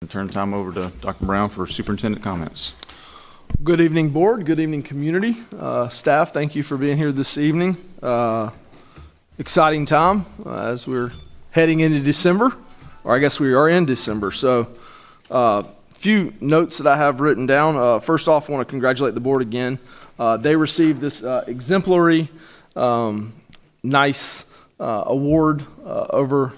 turn the time over to Dr. Brown for superintendent comments. Good evening, board. Good evening, community. Staff, thank you for being here this evening. Exciting time as we're heading into December, or I guess we are in December. So few notes that I have written down. First off, I want to congratulate the board again. They received this exemplary, nice award over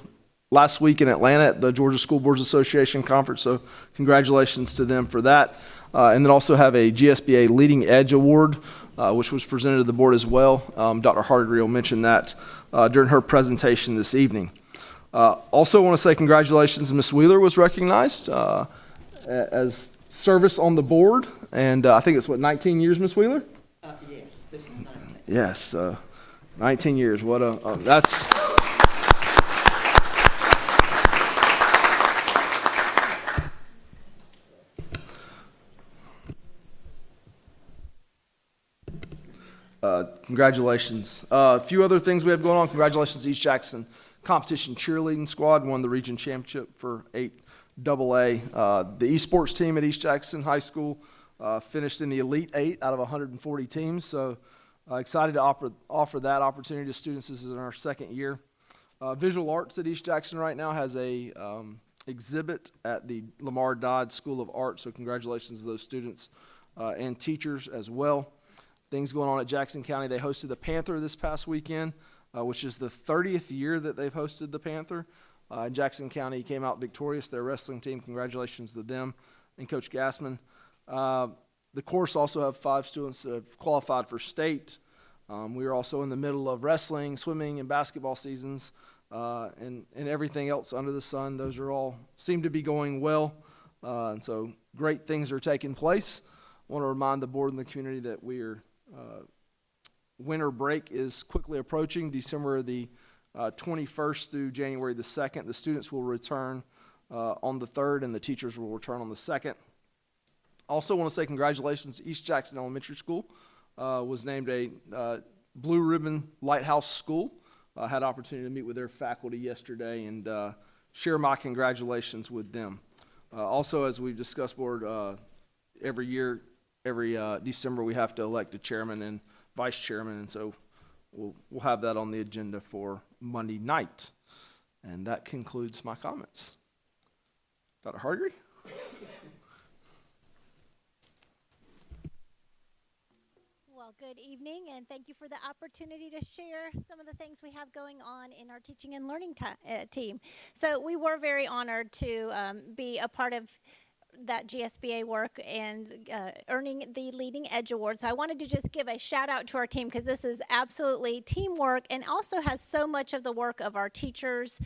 last week in Atlanta at the Georgia School Boards Association Conference. So congratulations to them for that. And then also have a GSBA Leading Edge Award, which was presented to the board as well. Dr. Hargreaves mentioned that during her presentation this evening. Also want to say congratulations, Ms. Wheeler was recognized as service on the board. And I think it's, 19 years, Ms. Wheeler? Yes, this is 19. Yes, 19 years. What a, that's... Congratulations. A few other things we have going on. Congratulations to East Jackson Competition Cheerleading Squad, won the region championship for 8AA. The esports team at East Jackson High School finished in the Elite 8 out of 140 teams. So excited to offer that opportunity to students. This is in our second year. Visual Arts at East Jackson right now has a exhibit at the Lamar Dodd School of Art. So congratulations to those students and teachers as well. Things going on at Jackson County. They hosted the Panther this past weekend, which is the 30th year that they've hosted the Panther. Jackson County came out victorious, their wrestling team. Congratulations to them and Coach Gassman. The course also have 5 students that have qualified for state. We are also in the middle of wrestling, swimming, and basketball seasons, and everything else under the sun. Those are all seem to be going well, and so great things are taking place. I want to remind the board and the community that we are winter break is quickly approaching. December the 21st through January the 2nd. The students will return on the 3rd, and the teachers will return on the 2nd. Also want to say congratulations to East Jackson Elementary School. Was named a Blue Ribbon Lighthouse School. Had opportunity to meet with their faculty yesterday and share my congratulations with them. Also, as we've discussed, board, every year, every December, we have to elect a chairman and vice chairman, and so we'll have that on the agenda for Monday night. And that concludes my comments. Dr. Hargreaves? Well, good evening, and thank you for the opportunity to share some of the things we have going on in our teaching and learning team. So we were very honored to be a part of that GSBA work and earning the Leading Edge Award. So I wanted to just give a shout out to our team because this is absolutely teamwork and also has so much of the work of our teachers,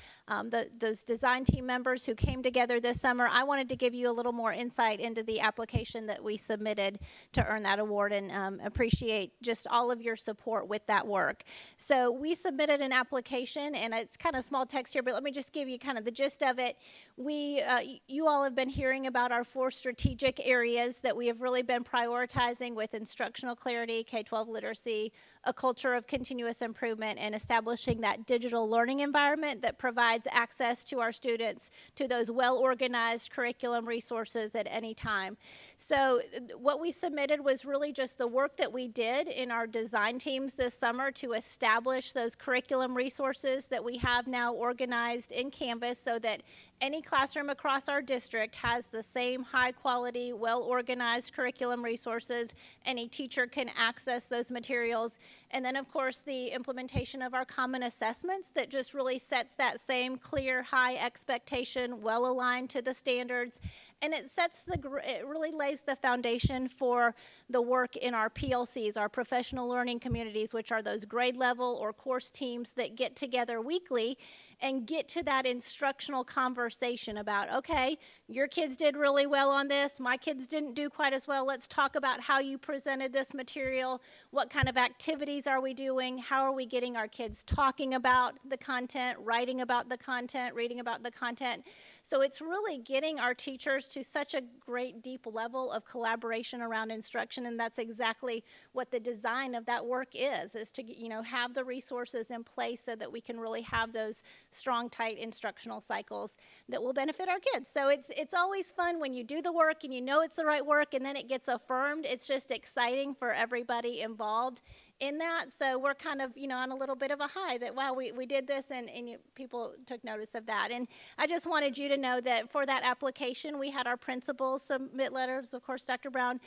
those design team members who came together this summer. I wanted to give you a little more insight into the application that we submitted to earn that award and appreciate just all of your support with that work. So we submitted an application, and it's kind of small text here, but let me just give you kind of the gist of it. You all have been hearing about our 4 strategic areas that we have really been prioritizing with instructional clarity, K-12 literacy, a culture of continuous improvement, and establishing that digital learning environment that provides access to our students to those well-organized curriculum resources at any time. So what we submitted was really just the work that we did in our design teams this summer to establish those curriculum resources that we have now organized in Canvas so that any classroom across our district has the same high-quality, well-organized curriculum resources. Any teacher can access those materials. And then, of course, the implementation of our common assessments that just really sets that same clear, high expectation, well-aligned to the standards. And it really lays the foundation for the work in our PLCs, our professional learning communities, which are those grade level or course teams that get together weekly and get to that instructional conversation about, okay, your kids did really well on this, my kids didn't do quite as well. Let's talk about how you presented this material, what kind of activities are we doing, how are we getting our kids talking about the content, writing about the content, reading about the content. So it's really getting our teachers teachers to such a great deep level of collaboration around instruction, and that's exactly what the design of that work is to, you know, have the resources in place so that we can really have those strong, tight instructional cycles that will benefit our kids. So it's always fun when you do the work and you know it's the right work and then it gets affirmed. It's just exciting for everybody involved in that. So we're kind of, you know, on a little bit of a high that, wow, we did this and people took notice of that. And I just wanted you to know that for that application, we had our principals submit letters. Of course, Dr. Brown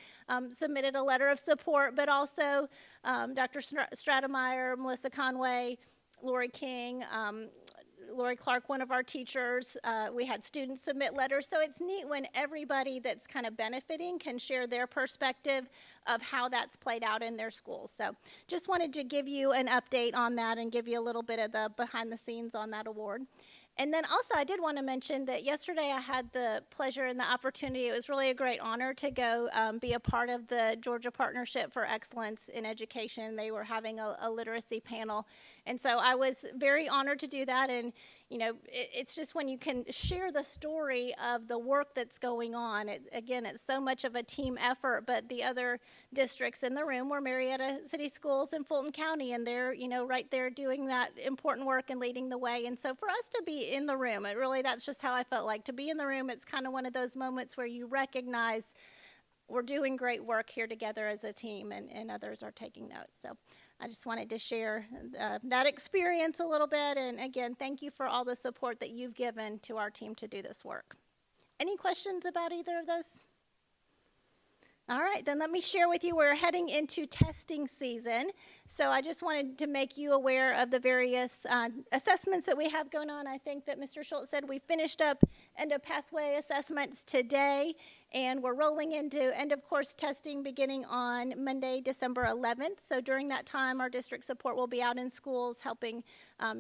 submitted a letter of support, but also Dr. Stratemeyer, Melissa Conway, Lori King, Lori Clark, one of our teachers. We had students submit letters. So it's neat when everybody that's kind of benefiting can share their perspective of how that's played out in their schools. So just wanted to give you an update on that and give you a little bit of the behind the scenes on that award. And then also I did want to mention that yesterday I had the pleasure and the opportunity, it was really a great honor to go be a part of the Georgia Partnership for Excellence in Education. They were having a literacy panel. And so I was very honored to do that. And, you know, it's just when you can share the story of the work that's going on. Again, it's so much of a team effort, but the other districts in the room were Marietta City Schools and Fulton County, and they're, you know, right there doing that important work and leading the way. And so for us to be in the room, that's just how I felt like. To be in the room, it's kind of one of those moments where you recognize we're doing great work here together as a team, and others are taking notes. So I just wanted to share that experience a little bit. And again, thank you for all the support that you've given to our team to do this work. Any questions about either of those? All right, then let me share with you, we're heading into testing season. So I just wanted to make you aware of the various assessments that we have going on. I think that Mr. Schultz said we finished up end of pathway assessments today, and we're rolling into end of course testing beginning on Monday, December 11th. So during that time, our district support will be out in schools helping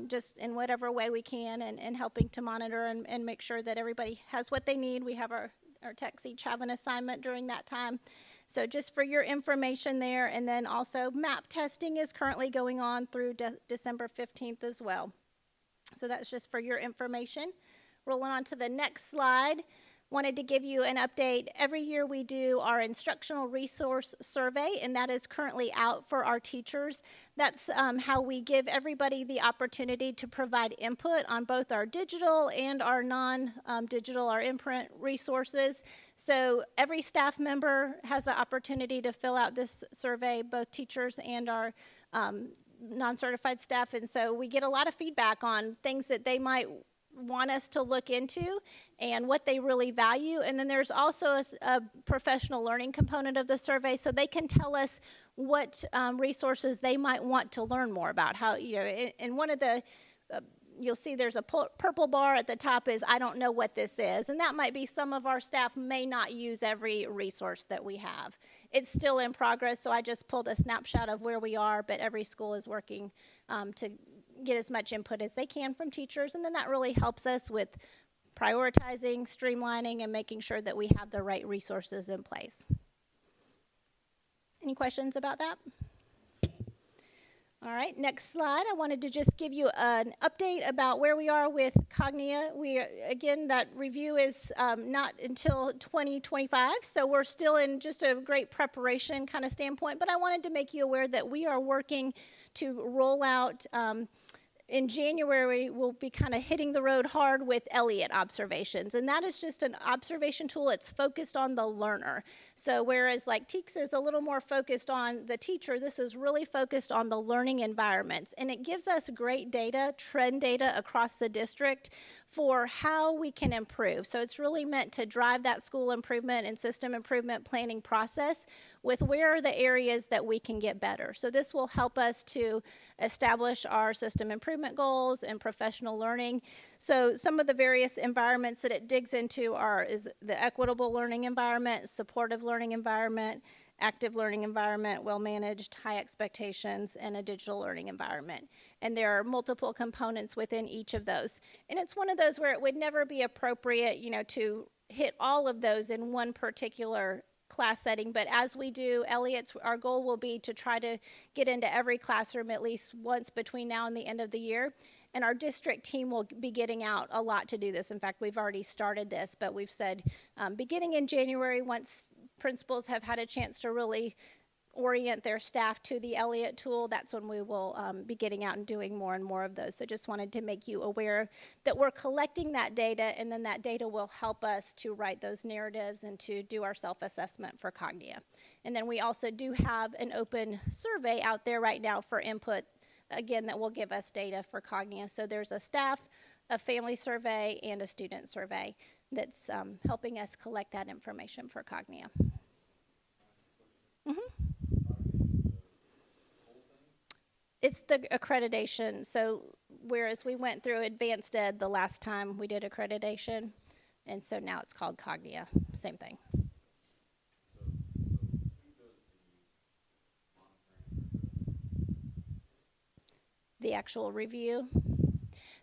just in whatever way we can and helping to monitor and make sure that everybody has what they need. We have our techs each have an assignment during that time. So just for your information there, and then also MAP testing is currently going on through December 15th as well. So that's just for your information. Rolling on to the next slide. Wanted to give you an update. Every year we do our instructional resource survey, and that is currently out for our teachers. That's how we give everybody the opportunity to provide input on both our digital and our non-digital, our imprint resources. So every staff member has the opportunity to fill out this survey, both teachers and our non-certified staff. And so we get a lot of feedback on things that they might want us to look into and what they really value. And then there's also a professional learning component of the survey, so they can tell us what resources they might want to learn more about. How, you know, in one of the you'll see there's a purple bar at the top is I don't know what this is, and that might be some of our staff may not use every resource that we have. It's still in progress, so I just pulled a snapshot of where we are, but every school is working to get as much input as they can from teachers, and then that really helps us with prioritizing, streamlining, and making sure that we have the right resources in place. Any questions about that? All right, next slide. I wanted to just give you an update about where we are with Cognia. Again, that review is not until 2025, so we're still in just a great preparation kind of standpoint, but I wanted to make you aware that we are working to roll out in January, we'll be kind of hitting the road hard with Elliott observations. And that is just an observation tool. It's focused on the learner. So whereas like TEKS is a little more focused on the teacher, this is really focused on the learning environments. And it gives us great data, trend data across the district for how we can improve. So it's really meant to drive that school improvement and system improvement planning process with where are the areas that we can get better. So this will help us to establish our system improvement goals and professional learning. So some of the various environments that it digs into is the equitable learning environment, supportive learning environment, active learning environment, well-managed, high expectations, and a digital learning environment. And there are multiple components within each of those. And it's one of those where it would never be appropriate, you know, to hit all of those in one particular class setting, but as we do Elliot's, our goal will be to try to get into every classroom at least once between now and the end of the year. And our district team will be getting out a lot to do this. In fact, we've already started this, but we've said beginning in January, once principals have had a chance to really orient their staff to the Elliott tool, that's when we will be getting out and doing more and more of those. So just wanted to make you aware that we're collecting that data, and then that data will help us to write those narratives and to do our self-assessment for Cognia. And then we also do have an open survey out there right now for input, again, that will give us data for Cognia. So there's a staff, a family survey, and a student survey that's helping us collect that information for Cognia. It's the accreditation. So whereas we went through Advanced Ed the last time we did accreditation, and so now it's called Cognia, same thing. The actual review.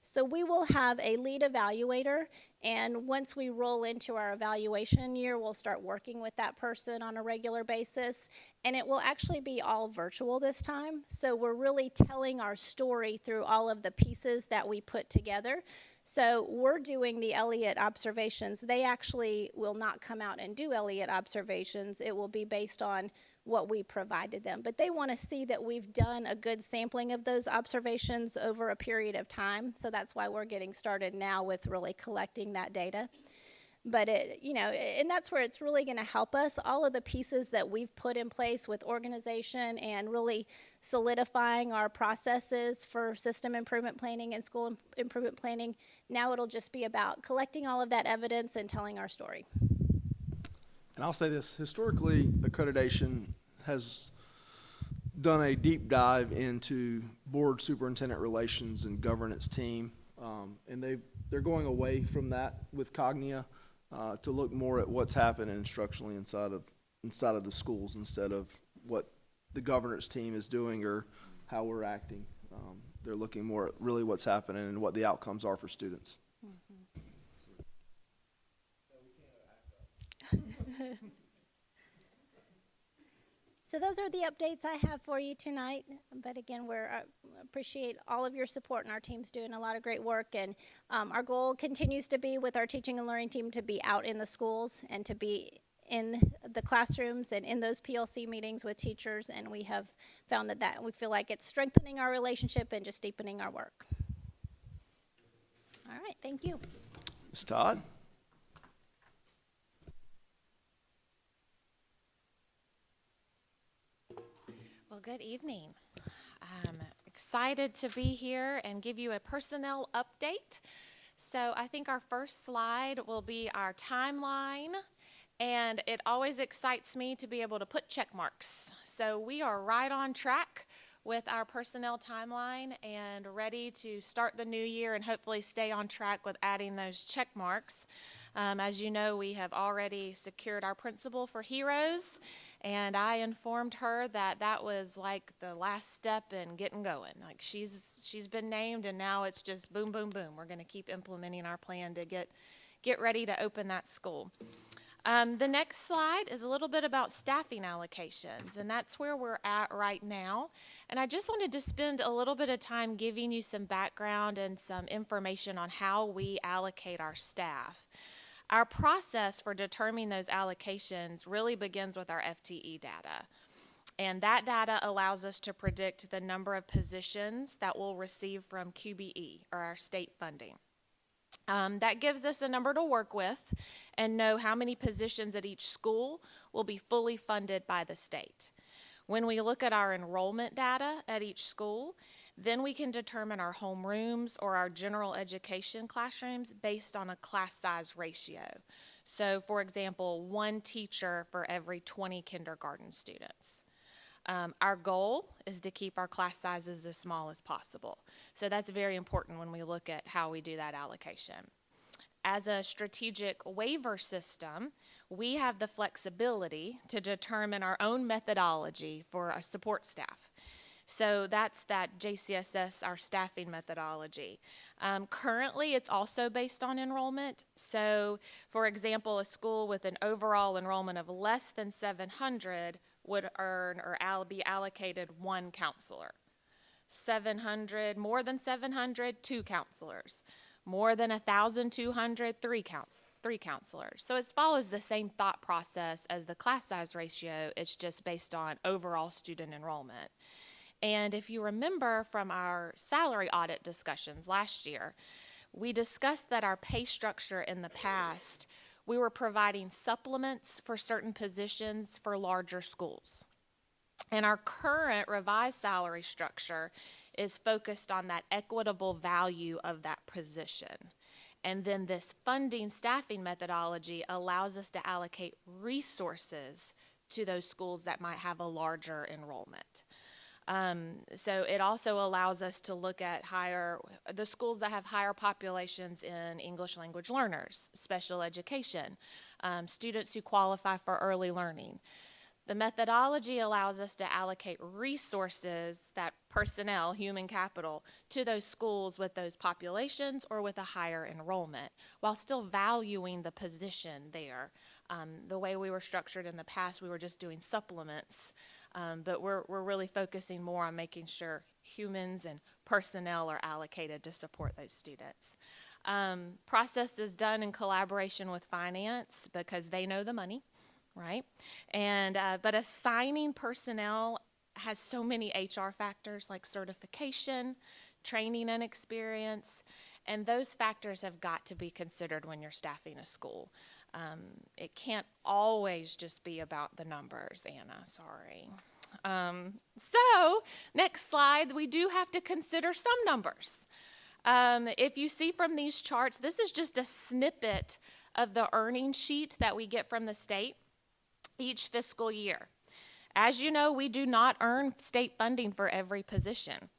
So we will have a lead evaluator, and once we roll into our evaluation year, we'll start working with that person on a regular basis, and it will actually be all virtual this time. So we're really telling our story through all of the pieces that we put together. So we're doing the Elliott observations. They actually will not come out and do Elliott observations. It will be based on what we provided them. But they want to see that we've done a good sampling of those observations over a period of time. So that's why we're getting started now with really collecting that data. But and that's where it's really going to help us. All of the pieces that we've put in place with organization and really solidifying our processes for system improvement planning and school improvement planning, now it'll just be about collecting all of that evidence and telling our story. And I'll say this, historically, accreditation has done a deep dive into board superintendent relations and governance team. And they're going away from that with Cognia to look more at what's happening instructionally inside of the schools instead of what the governance team is doing or how we're acting. They're looking more at really what's happening and what the outcomes are for students. So those are the updates I have for you tonight. But again, we appreciate all of your support, and our team's doing a lot of great work. And our goal continues to be with our teaching and learning team to be out in the schools and to be in the classrooms and in those PLC meetings with teachers. And we have found that we feel like it's strengthening our relationship and just deepening our work. All right, thank you. Ms. Todd? Well, good evening. I'm excited to be here and give you a personnel update. So I think our first slide will be our timeline, and it always excites me to be able to put check marks. So we are right on track with our personnel timeline and ready to start the new year and hopefully stay on track with adding those check marks. As you know, we have already secured our principal for Heroes, and I informed her that that was like the last step in getting going. Like she's been named, and now it's just boom, boom, boom. We're going to keep implementing our plan to get ready to open that school. The next slide is a little bit about staffing allocations, and that's where we're at right now. And I just wanted to spend a little bit of time giving you some background and some information on how we allocate our staff. Our process for determining those allocations really begins with our FTE data. And that data allows us to predict the number of positions that we'll receive from QBE, or our state funding. That gives us a number to work with and know how many positions at each school will be fully funded by the state. When we look at our enrollment data at each school, then we can determine our homerooms or our general education classrooms based on a class size ratio. So, for example, 1 teacher for every 20 kindergarten students. Our goal is to keep our class sizes as small as possible. So that's very important when we look at how we do that allocation. As a strategic waiver system, we have the flexibility to determine our own methodology for our support staff. So that's that JCSS, our staffing methodology. Currently, it's also based on enrollment. So, for example, a school with an overall enrollment of less than 700 would earn or be allocated 1 counselor. 700, more than 700, 2 counselors. More than 1,200, 3 counselors. So it follows the same thought process as the class size ratio. It's just based on overall student enrollment. And if you remember from our salary audit discussions last year, we discussed that our pay structure in the past, we were providing supplements for certain positions for larger schools. And our current revised salary structure is focused on that equitable value of that position. And then this funding staffing methodology allows us to allocate resources to those schools that might have a larger enrollment. So it also allows us to look at the schools that have higher populations in English language learners, special education, students who qualify for early learning. The methodology allows us to allocate resources, that personnel, human capital, to those schools with those populations or with a higher enrollment, while still valuing the position there. The way we were structured in the past, we were just doing supplements, but we're really focusing more on making sure humans and personnel are allocated to support those students. Process is done in collaboration with finance because they know the money. Right? And but assigning personnel has so many HR factors like certification, training and experience, and those factors have got to be considered when you're staffing a school. It can't always just be about the numbers, Anna, sorry. So, next slide, we do have to consider some numbers. If you see from these charts, this is just a snippet of the earnings sheet that we get from the state each fiscal year. As you know, we do not earn state funding for every position,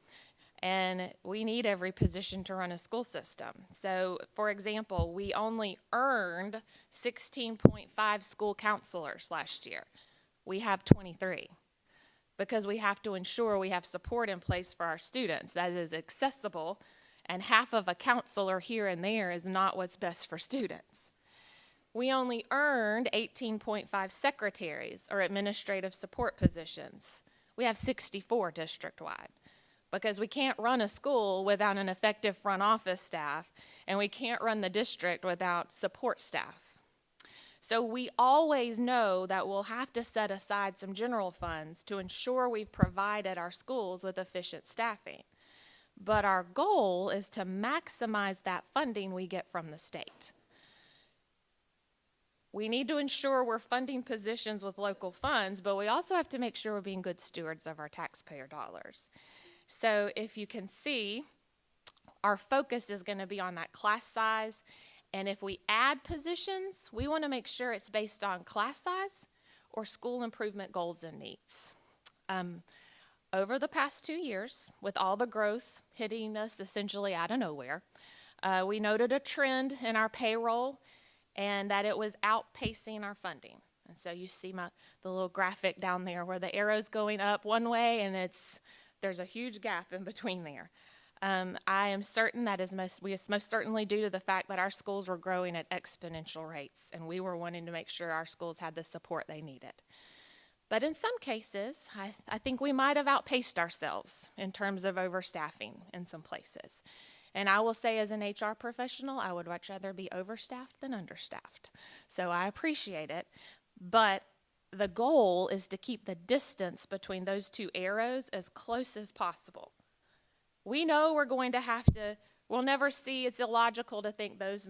and we need every position to run a school system. So, for example, we only earned 16.5 school counselors last year. We have 23 because we have to ensure we have support in place for our students that is accessible, and half of a counselor here and there is not what's best for students. We only earned 18.5 secretaries or administrative support positions. We have 64 district-wide because we can't run a school without an effective front office staff, and we can't run the district without support staff. So we always know that we'll have to set aside some general funds to ensure we've provided our schools with efficient staffing. But our goal is to maximize that funding we get from the state. We need to ensure we're funding positions with local funds, but we also have to make sure we're being good stewards of our taxpayer dollars. So if you can see, our focus is going to be on that class size, and if we add positions, we want to make sure it's based on class size or school improvement goals and needs. Over the past 2 years, with all the growth hitting us essentially out of nowhere, we noted a trend in our payroll and that it was outpacing our funding. And so you see the little graphic down there where the arrow's going up one way and there's a huge gap in between there. I am certain that is most certainly due to the fact that our schools were growing at exponential rates, and we were wanting to make sure our schools had the support they needed. But in some cases, I think we might have outpaced ourselves in terms of overstaffing in some places. And I will say, as an HR professional, I would much rather be overstaffed than understaffed. So I appreciate it, but the goal is to keep the distance between those two arrows as close as possible. We know we're going to have to, we'll never see, it's illogical to think those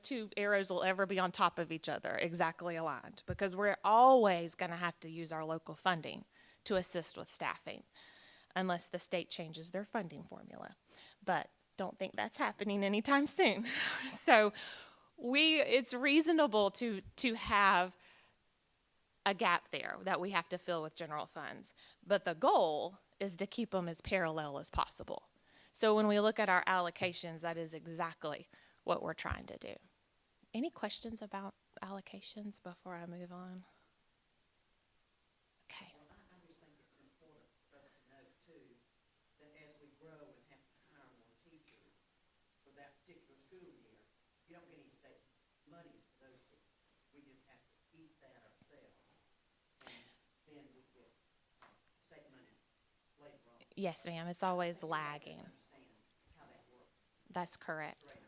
two arrows will ever be on top of each other, exactly aligned, because we're always going to have to use our local funding to assist with staffing, unless the state changes their funding formula. But don't think that's happening anytime soon. So it's reasonable to have a gap there that we have to fill with general funds. But the goal is to keep them as parallel as possible. So when we look at our allocations, that is exactly what we're trying to do. Any questions about allocations before I move on? Okay. I just think it's important for us to know, too, grow and have to hire more teachers for that particular school year, you don't get any state monies for those people. We just have to eat that ourselves. And then we get state money later on. Yes, ma'am. It's always lagging. Understand how that works. That's correct.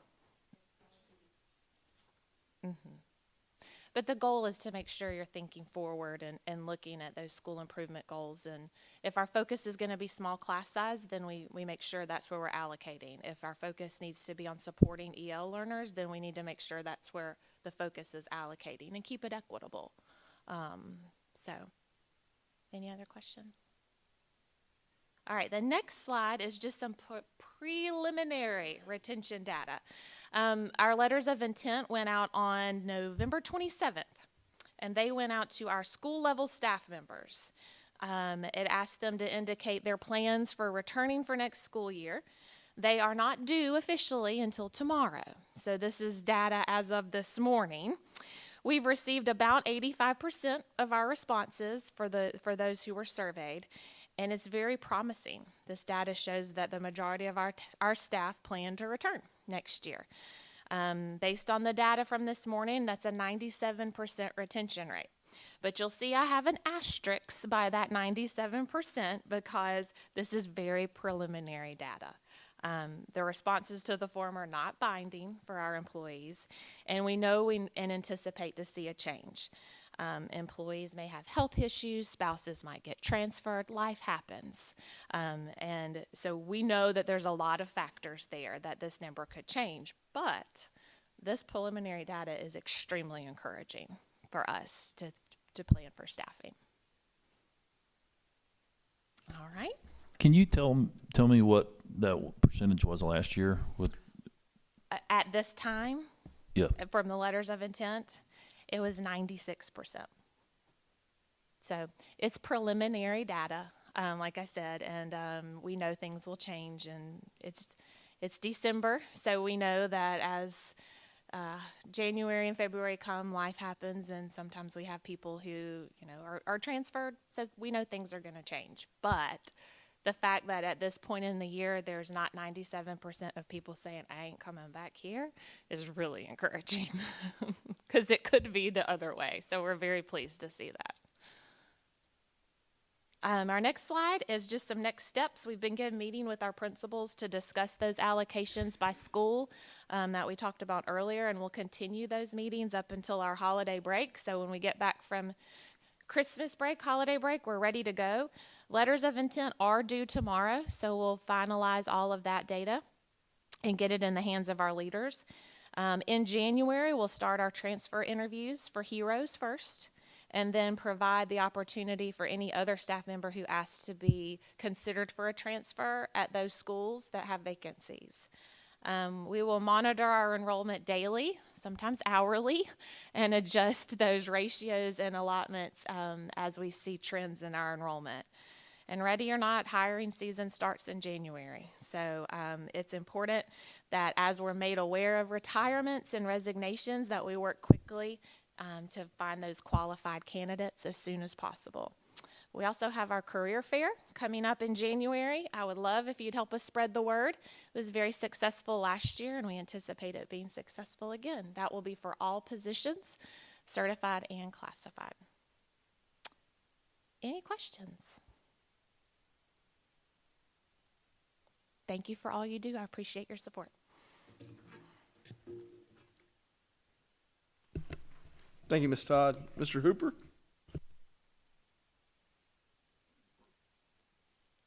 But the goal is to make sure you're thinking forward and looking at those school improvement goals. And if our focus is going to be small class size, then we make sure that's where we're allocating. If our focus needs to be on supporting EL learners, then we need to make sure that's where the focus is allocating and keep it equitable. So, any other questions? All right, the next slide is just some preliminary retention data. Our letters of intent went out on November 27th, and they went out to our school-level staff members. It asked them to indicate their plans for returning for next school year. They are not due officially until tomorrow, so this is data as of this morning. We've received about 85% of our responses for those who were surveyed, and it's very promising. This data shows that the majority of our staff plan to return next year. Based on the data from this morning, that's a 97% retention rate. But you'll see I have an asterisk by that 97% because this is very preliminary data. The responses to the form are not binding for our employees, and we know and anticipate to see a change. Employees may have health issues, spouses might get transferred, life happens. And so we know that there's a lot of factors there that this number could change, but this preliminary data is extremely encouraging for us to plan for staffing. All right. Can you tell me what that percentage was last year? At this time, Yeah. from the letters of intent, it was 96%. So it's preliminary data, like I said, and we know things will change. And it's December, so we know that as January and February come, life happens, and sometimes we have people who are transferred. So we know things are going to change. But the fact that at this point in the year, there's not 97% of people saying, I ain't coming back here, is really encouraging because it could be the other way. So we're very pleased to see that. Our next slide is just some next steps. We've been meeting with our principals to discuss those allocations by school that we talked about earlier, and we'll continue those meetings up until our holiday break. So when we get back from Christmas break, holiday break, we're ready to go. Letters of intent are due tomorrow, so we'll finalize all of that data and get it in the hands of our leaders. In January, we'll start our transfer interviews for heroes first, and then provide the opportunity for any other staff member who asks to be considered for a transfer at those schools that have vacancies. We will monitor our enrollment daily, sometimes hourly, and adjust those ratios and allotments as we see trends in our enrollment. And ready or not, hiring season starts in January. So it's important that as we're made aware of retirements and resignations, that we work quickly to find those qualified candidates as soon as possible. We also have our career fair coming up in January. I would love if you'd help us spread the word. It was very successful last year, and we anticipate it being successful again. That will be for all positions, certified and classified. Any questions? Thank you for all you do. I appreciate your support. Thank you, Ms. Todd. Mr. Hooper?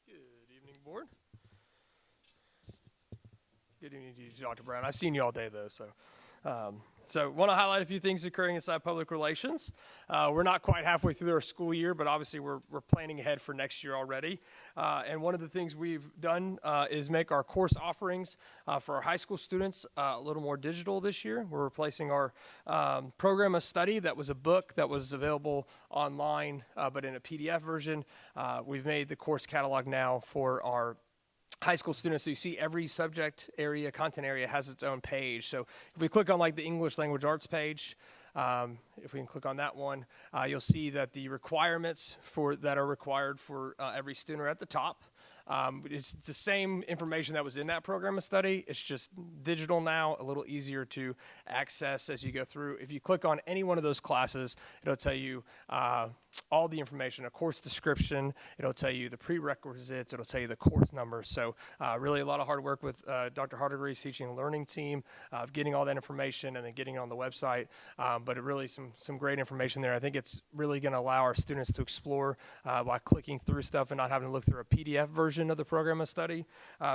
Good evening, board. Good evening to you, Dr. Brown. I've seen you all day, though, so want to highlight a few things occurring inside public relations. We're not quite halfway through our school year, but obviously we're planning ahead for next year already. And one of the things we've done is make our course offerings for our high school students a little more digital this year. We're replacing our program of study that was a book that was available online, but in a PDF version. We've made the course catalog now for our high school students. So you see every subject area, content area has its own page. So if we click on like the English language arts page, if we can click on that one, you'll see that the requirements that are required for every student are at the top. It's the same information that was in that program of study. It's just digital now, a little easier to access as you go through. If you click on any one of those classes, it'll tell you all the information, a course description. It'll tell you the prerequisites. It'll tell you the course numbers. So really a lot of hard work with Dr. Hardigree's teaching and learning team of getting all that information and then getting it on the website. But it really some great information there. I think it's really going to allow our students to explore by clicking through stuff and not having to look through a PDF version of the program of study.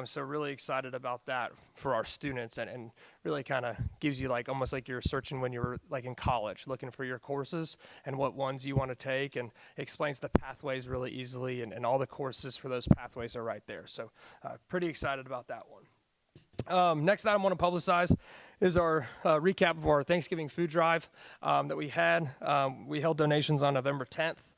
So really excited about that for our students, and really kind of gives you like almost like you're searching when you were like in college, looking for your courses and what ones you want to take, and explains the pathways really easily, and all the courses for those pathways are right there. So pretty excited about that one. Next item I want to publicize is our recap of our Thanksgiving food drive that we had. We held donations on November 10th.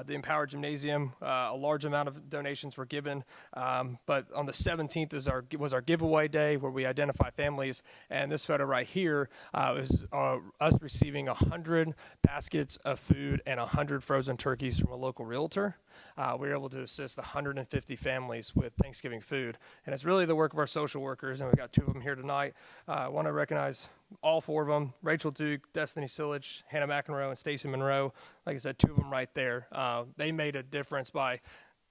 The Empower Gymnasium, a large amount of donations were given, but on the 17th was our giveaway day where we identify families, and this photo right here is us receiving 100 baskets of food and 100 frozen turkeys from a local realtor. We were able to assist 150 families with Thanksgiving food, and it's really the work of our social workers, and we've got 2 of them here tonight. I want to recognize all 4 of them: Rachel Duke, Destiny Silich, Hannah McEnroe, and Stacy Monroe. Like I said, 2 of them right there. They made a difference by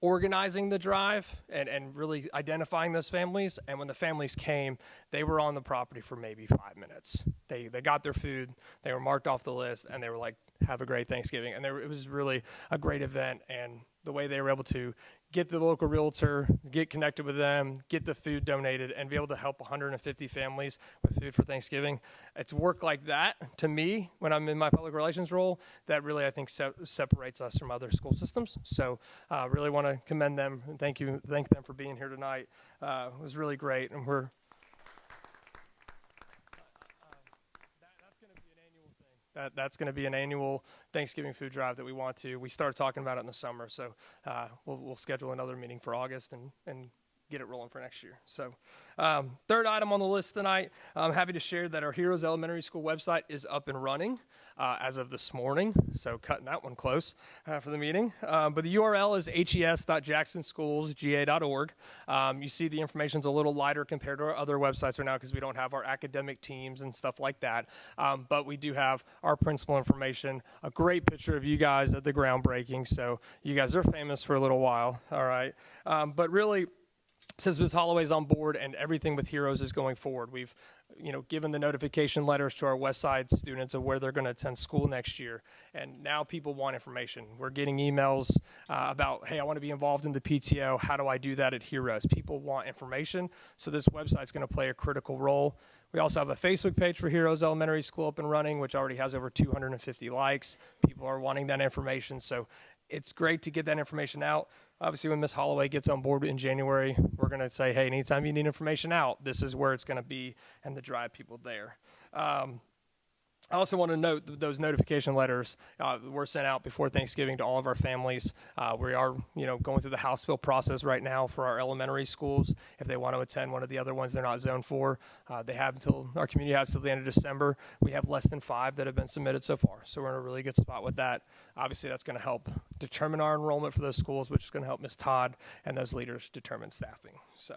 organizing the drive and really identifying those families. And when the families came, they were on the property for maybe 5 minutes. They got their food, they were marked off the list, and they were like, have a great Thanksgiving. And it was really a great event, and the way they were able to get the local realtor, get connected with them, get the food donated, and be able to help 150 families with food for Thanksgiving. It's work like that, to me, when I'm in my public relations role, that really, I think, separates us from other school systems. So really want to commend them and thank them for being here tonight. It was really great, and we're That's going to be an annual Thanksgiving food drive that we started talking about it in the summer. So we'll schedule another meeting for August and get it rolling for next year. So third item on the list tonight, I'm happy to share that our Heroes Elementary School website is up and running as of this morning. So cutting that one close for the meeting. But the URL is hes.jacksonschoolsga.org. You see the information's a little lighter compared to our other websites right now because we don't have our academic teams and stuff like that. But we do have our principal information, a great picture of you guys at the groundbreaking. So you guys are famous for a little while. All right. But really, since Ms. Holloway's on board and everything with Heroes is going forward, we've given the notification letters to our West Side students of where they're going to attend school next year. And now people want information. We're getting emails about, hey, I want to be involved in the PTO. How do I do that at Heroes? People want information, so this website's going to play a critical role. We also have a Facebook page for Heroes Elementary School up and running, which already has over 250 likes. People are wanting that information, so it's great to get that information out. Obviously, when Ms. Holloway gets on board in January, we're going to say, hey, anytime you need information out, this is where it's going to be, and to drive people there. I also want to note that those notification letters were sent out before Thanksgiving to all of our families. We are, going through the House bill process right now for our elementary schools. If they want to attend one of the other ones they're not zoned for, our community has till the end of December. We have less than 5 that have been submitted so far, so we're in a really good spot with that. Obviously, that's going to help determine our enrollment for those schools, which is going to help Ms. Todd and those leaders determine staffing. So.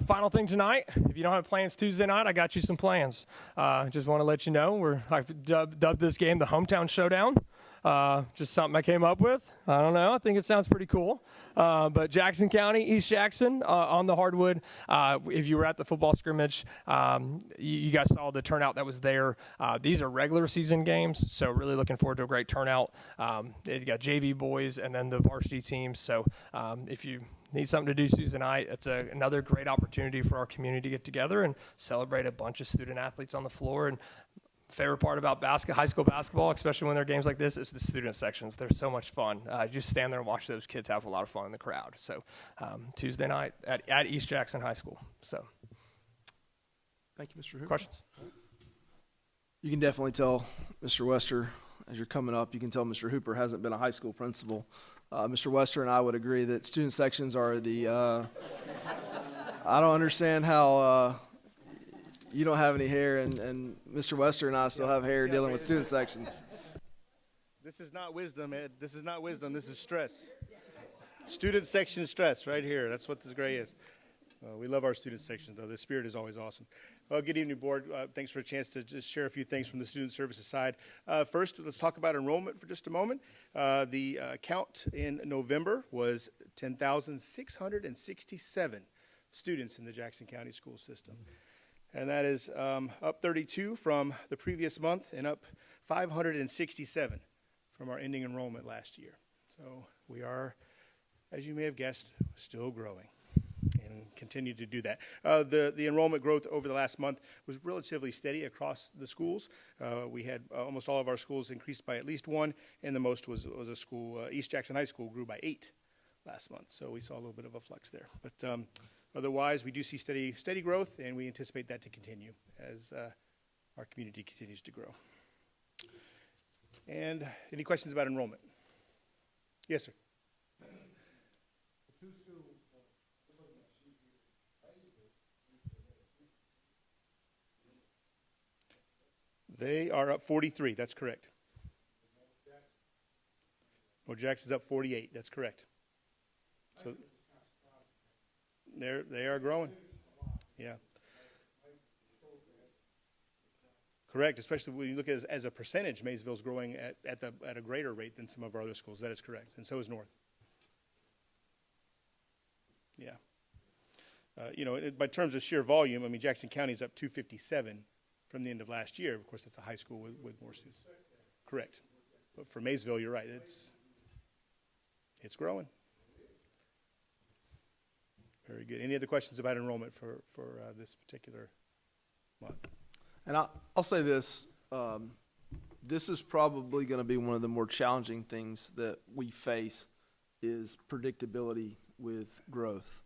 Final thing tonight, if you don't have plans Tuesday night, I got you some plans. Just want to let you know, I've dubbed this game the Hometown Showdown. Just something I came up with. I don't know. I think it sounds pretty cool. But Jackson County, East Jackson, on the hardwood. If you were at the football scrimmage, you guys saw the turnout that was there. These are regular season games, so really looking forward to a great turnout. You got JV boys and then the varsity teams. So if you need something to do Tuesday night, it's another great opportunity for our community to get together and celebrate a bunch of student athletes on the floor. And favorite part about high school basketball, especially when there are games like this, is the student sections. They're so much fun. Just stand there and watch those kids have a lot of fun in the crowd. So Tuesday night at East Jackson High School. So Thank you, Mr. Hooper. questions? You can definitely tell, Mr. Wester, as you're coming up, you can tell Mr. Hooper hasn't been a high school principal. Mr. Wester and I would agree that student sections are the, I don't understand how you don't have any hair and Mr. Wester and I still have hair dealing with student sections. This is not wisdom, Ed. This is not wisdom. This is stress. Student section stress right here. That's what this gray is. We love our student section, though. The spirit is always awesome. Well, good evening, board. Thanks for a chance to just share a few things from the student services side. First, let's talk about enrollment for just a moment. The count in November was 10,667 students in the Jackson County school system. And that is up 32 from the previous month and up 567 from our ending enrollment last year. So we are, as you may have guessed, still growing and continue to do that. The enrollment growth over the last month was relatively steady across the schools. We had almost all of our schools increased by at least one, and the most was a school, East Jackson High School grew by 8 last month. So we saw a little bit of a flux there. But otherwise, we do see steady growth, and we anticipate that to continue as our community continues to grow. And any questions about enrollment? Yes, sir. They are up 43. That's correct. Well, Jackson's up 48. That's correct. So they are growing. Yeah. Correct. Especially when you look at it as a percentage, Maysville's growing at a greater rate than some of our other schools. That is correct, and so is North. Yeah. By terms of sheer volume, I mean Jackson County is up 257 from the end of last year. Of course, that's a high school with more students. Correct. But for Maysville, you're right. It's growing. Very good. Any other questions about enrollment for this particular month? And I'll say this, this is probably going to be one of the more challenging things that we face is predictability with growth.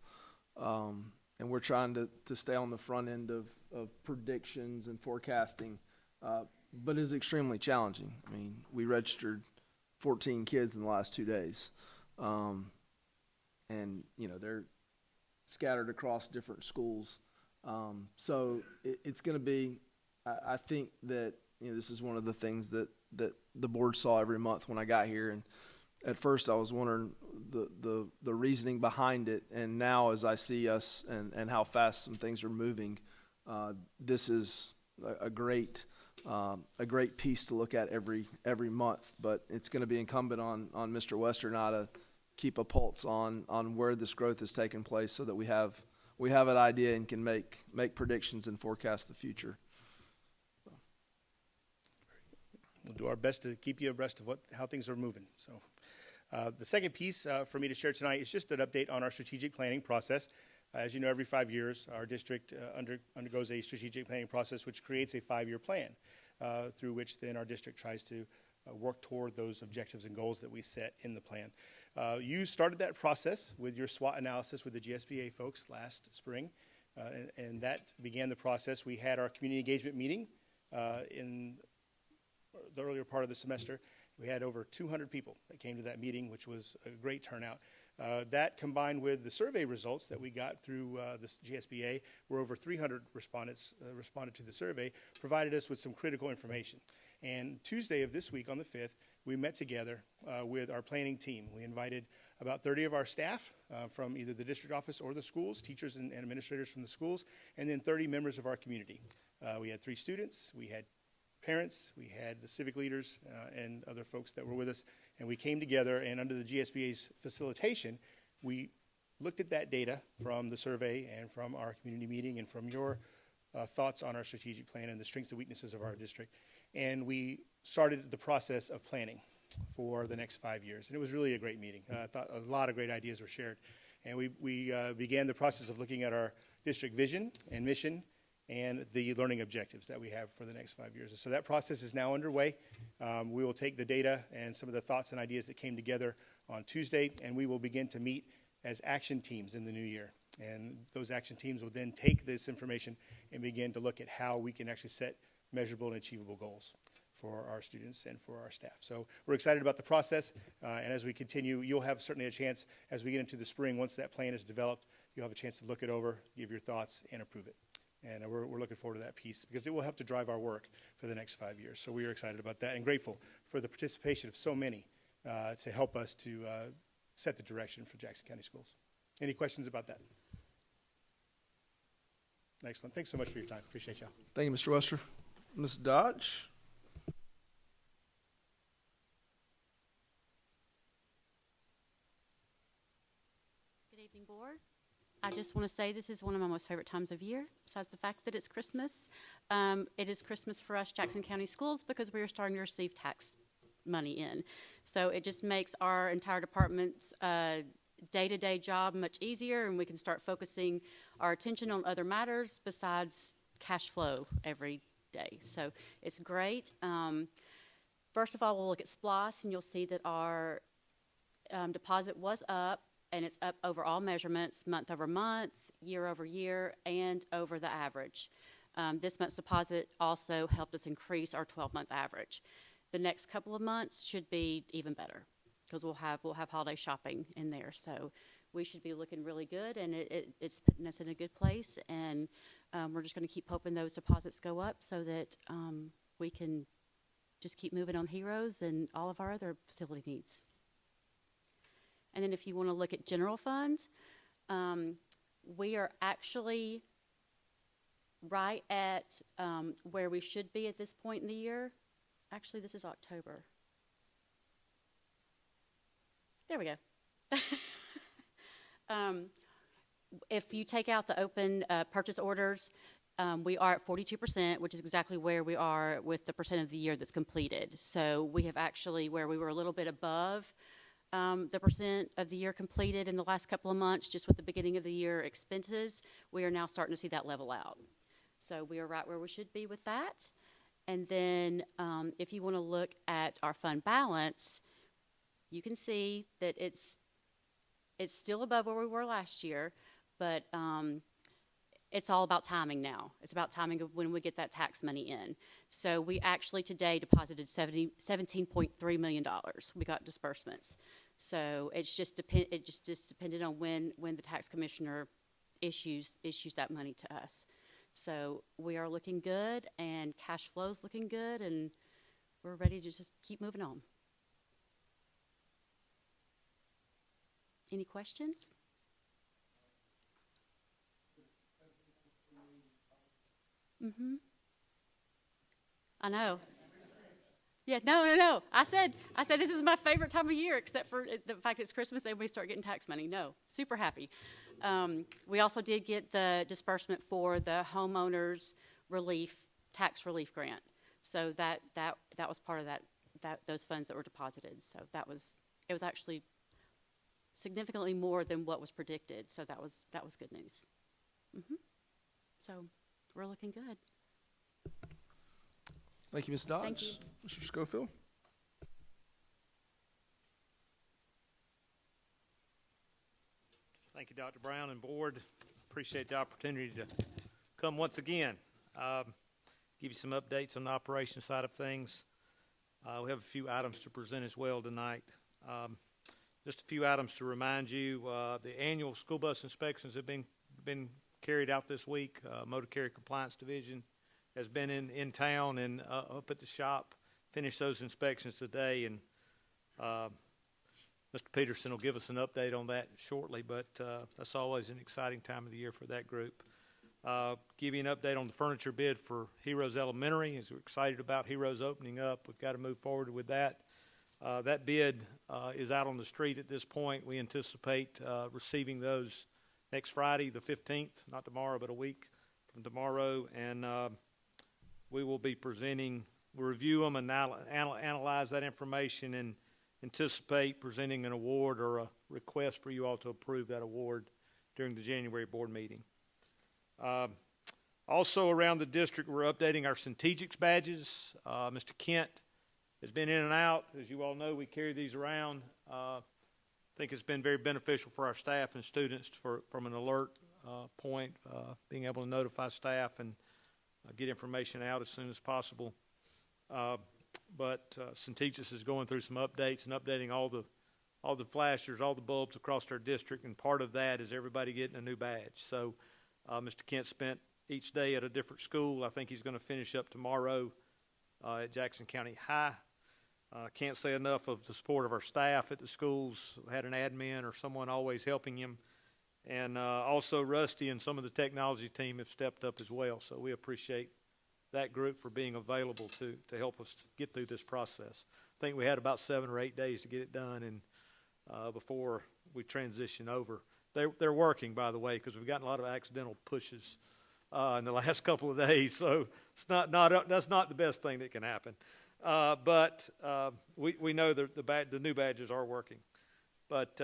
And we're trying to stay on the front end of predictions and forecasting, but it's extremely challenging. I mean, we registered 14 kids in the last 2 days. And, they're scattered across different schools. So it's going to be, I think that, this is one of the things that the board saw every month when I got here. And at first I was wondering the reasoning behind it. And now as I see us and how fast some things are moving, this is a great piece to look at every month. But it's going to be incumbent on Mr. Wester and I to keep a pulse on where this growth is taking place so that we have an idea and can make predictions and forecast the future. We'll do our best to keep you abreast of how things are moving. So the second piece for me to share tonight is just an update on our strategic planning process. As you know, every 5 years, our district undergoes a strategic planning process, which creates a 5-year plan through which then our district tries to work toward those objectives and goals that we set in the plan. You started that process with your SWOT analysis with the GSBA folks last spring, and that began the process. We had our community engagement meeting in the earlier part of the semester. We had over 200 people that came to that meeting, which was a great turnout. That combined with the survey results that we got through the GSBA, where over 300 respondents responded to the survey, provided us with some critical information. And Tuesday of this week, on the 5th, we met together with our planning team. We invited about 30 of our staff from either the district office or the schools, teachers and administrators from the schools, and then 30 members of our community. We had 3 students, we had parents, we had the civic leaders and other folks that were with us, and we came together, and under the GSBA's facilitation, we looked at that data from the survey and from our community meeting and from your thoughts on our strategic plan and the strengths and weaknesses of our district, and we started the process of planning for the next 5 years, and it was really a great meeting. I thought a lot of great ideas were shared, and we began the process of looking at our district vision and mission and the learning objectives that we have for the next 5 years. And so that process is now underway. We will take the data and some of the thoughts and ideas that came together on Tuesday, and we will begin to meet as action teams in the new year. And those action teams will then take this information and begin to look at how we can actually set measurable and achievable goals for our students and for our staff. So we're excited about the process, and as we continue, you'll have certainly a chance as we get into the spring, once that plan is developed, you'll have a chance to look it over, give your thoughts, and approve it. And we're looking forward to that piece because it will help to drive our work for the next 5 years. So we are excited about that and grateful for the participation of so many to help us to set the direction for Jackson County Schools. Any questions about that? Excellent. Thanks so much for your time. Appreciate y'all. Thank you, Mr. Wester. Ms. Dodge? Good evening, Board. I just want to say this is one of my most favorite times of year, besides the fact that it's Christmas. It is Christmas for us Jackson County Schools because we are starting to receive tax money in. So it just makes our entire department's day-to-day job much easier, and we can start focusing our attention on other matters besides cash flow every day. So it's great. First of all, we'll look at SPLOS, and you'll see that our deposit was up, and it's up over all measurements, month over month, year over year, and over the average. This month's deposit also helped us increase our 12-month average. The next couple of months should be even better because we'll have holiday shopping in there. So we should be looking really good, and it's putting us in a good place. And we're just going to keep hoping those deposits go up so that we can just keep moving on Heroes and all of our other facility needs. And then if you want to look at general funds, we are actually right at where we should be at this point in the year. Actually, this is October. There we go. If you take out the open purchase orders, we are at 42%, which is exactly where we are with the percent of the year that's completed. So we have actually, where we were a little bit above the percent of the year completed in the last couple of months, just with the beginning of the year expenses, we are now starting to see that level out. So we are right where we should be with that. And then if you want to look at our fund balance, you can see that it's still above where we were last year, but it's all about timing now. It's about timing of when we get that tax money in. So we actually today deposited $17.3 million. We got disbursements. So it just depended on when the tax commissioner issues that money to us. So we are looking good, and cash flow's looking good, and we're ready to just keep moving on. Any questions? Mm-hmm. I know. Yeah, no. I said this is my favorite time of year, except for the fact it's Christmas and we start getting tax money. No, super happy. We also did get the disbursement for the homeowners tax relief grant. So that was part of those funds that were deposited. So it was actually significantly more than what was predicted. So that was good news. Mm-hmm. So we're looking good. Thank you, Ms. Dodge. Thank you. Mr. Schofield? Thank you, Dr. Brown and Board. Appreciate the opportunity to come once again. Give you some updates on the operations side of things. We have a few items to present as well tonight. Just a few items to remind you. The annual school bus inspections have been carried out this week. Motor Carrier Compliance Division has been in town and up at the shop, finished those inspections today, and Mr. Peterson will give us an update on that shortly, but that's always an exciting time of the year for that group. Give you an update on the furniture bid for Heroes Elementary, as we're excited about Heroes opening up. We've got to move forward with that. That bid is out on the street at this point. We anticipate receiving those next Friday, the 15th, not tomorrow, but a week from tomorrow, and we will be we'll review them and analyze that information and anticipate presenting an award or a request for you all to approve that award during the January board meeting. Also around the district, we're updating our Centegix badges. Mr. Kent has been in and out. As you all know, we carry these around. I think it's been very beneficial for our staff and students from an alert point, being able to notify staff and get information out as soon as possible. But Centegix is going through some updates and updating all the flashers, all the bulbs across our district, and part of that is everybody getting a new badge. So Mr. Kent spent each day at a different school. I think he's going to finish up tomorrow at Jackson County High. Can't say enough of the support of our staff at the schools. Had an admin or someone always helping him. And also Rusty and some of the technology team have stepped up as well. So we appreciate that group for being available to help us get through this process. I think we had about 7 or 8 days to get it done and before we transition over. They're working, by the way, because we've gotten a lot of accidental pushes in the last couple of days. So it's that's not the best thing that can happen. But we know the new badges are working. But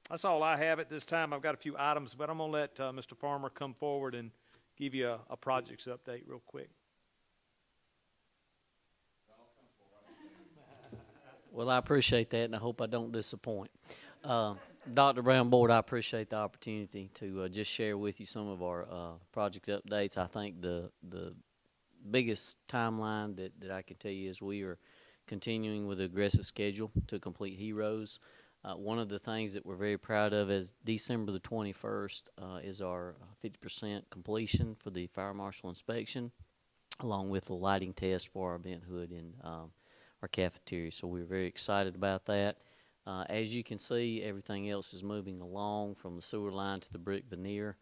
that's all I have at this time. I've got a few items, but I'm going to let Mr. Farmer come forward and give you a projects update real quick. Well, I appreciate that, and I hope I don't disappoint. Dr. Brown Board, I appreciate the opportunity to just share with you some of our project updates. I think the biggest timeline that I can tell you is we are continuing with an aggressive schedule to complete Heroes. One of the things that we're very proud of is December the 21st is our 50% completion for the fire marshal inspection, along with the lighting test for our vent hood in our cafeteria. So we're very excited about that. As you can see, everything else is moving along from the sewer line to the brick veneer,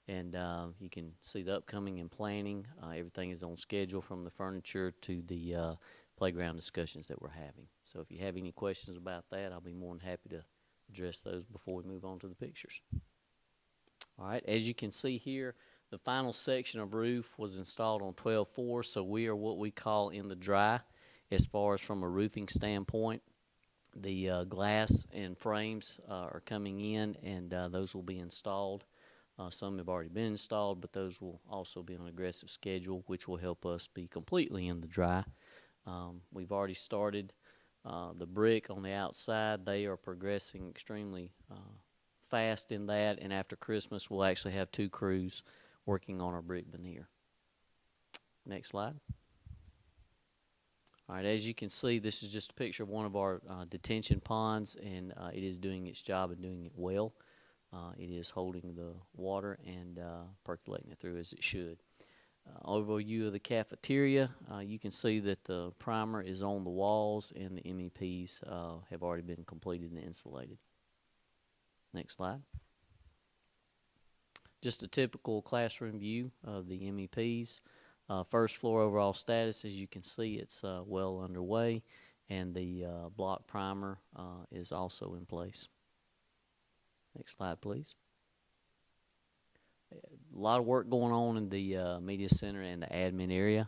and you can see the upcoming and planning. Everything is on schedule from the furniture to the playground discussions that we're having. So if you have any questions about that, I'll be more than happy to address those before we move on to the pictures. All right, as you can see here, the final section of roof was installed on 12/4, so we are what we call in the dry as far as from a roofing standpoint. The glass and frames are coming in, and those will be installed. Some have already been installed, but those will also be on an aggressive schedule, which will help us be completely in the dry. We've already started the brick on the outside. They are progressing extremely fast in that, and after Christmas, we'll actually have 2 crews working on our brick veneer. Next slide. All right, as you can see, this is just a picture of one of our detention ponds, and it is doing its job and doing it well. It is holding the water and percolating it through as it should. Overview of the cafeteria, you can see that the primer is on the walls and the MEPs have already been completed and insulated. Next slide. Just a typical classroom view of the MEPs. First floor overall status, as you can see, it's well underway, and the block primer is also in place. Next slide, please. A lot of work going on in the media center and the admin area.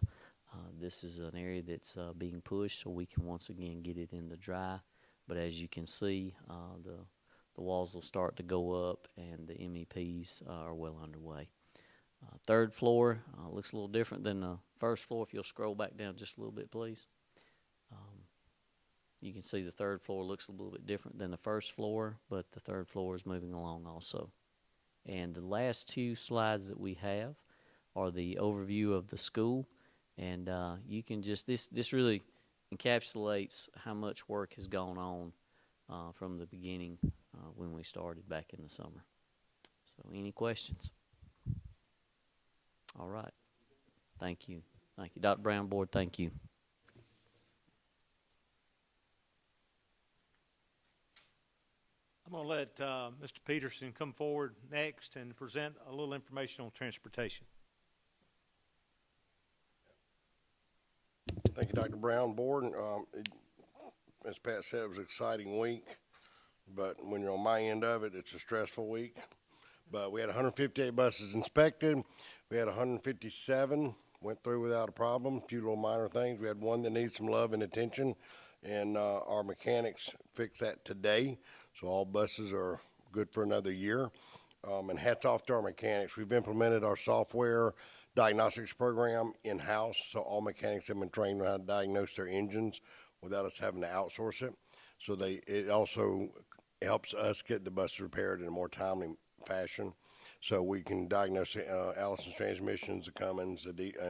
This is an area that's being pushed so we can once again get it in the dry. But as you can see, the walls will start to go up, and the MEPs are well underway. Third floor looks a little different than the first floor. If you'll scroll back down just a little bit, please. You can see the third floor looks a little bit different than the first floor, but the third floor is moving along also. And the last 2 slides that we have are the overview of the school. And you can just, this really encapsulates how much work has gone on from the beginning when we started back in the summer. So any questions? All right. Thank you. Thank you. Dr. Brown Board, thank you. I'm going to let Mr. Peterson come forward next and present a little information on transportation. Thank you, Dr. Brown. Board, as Pat said, it was an exciting week, but when you're on my end of it, it's a stressful week. But we had 158 buses inspected. We had 157 went through without a problem. A few little minor things. We had one that needs some love and attention, and our mechanics fixed that today. So all buses are good for another year. And hats off to our mechanics. We've implemented our software diagnostics program in-house, so all mechanics have been trained on how to diagnose their engines without us having to outsource it. So it also helps us get the bus repaired in a more timely fashion. So we can diagnose Allison's transmissions, the Cummins,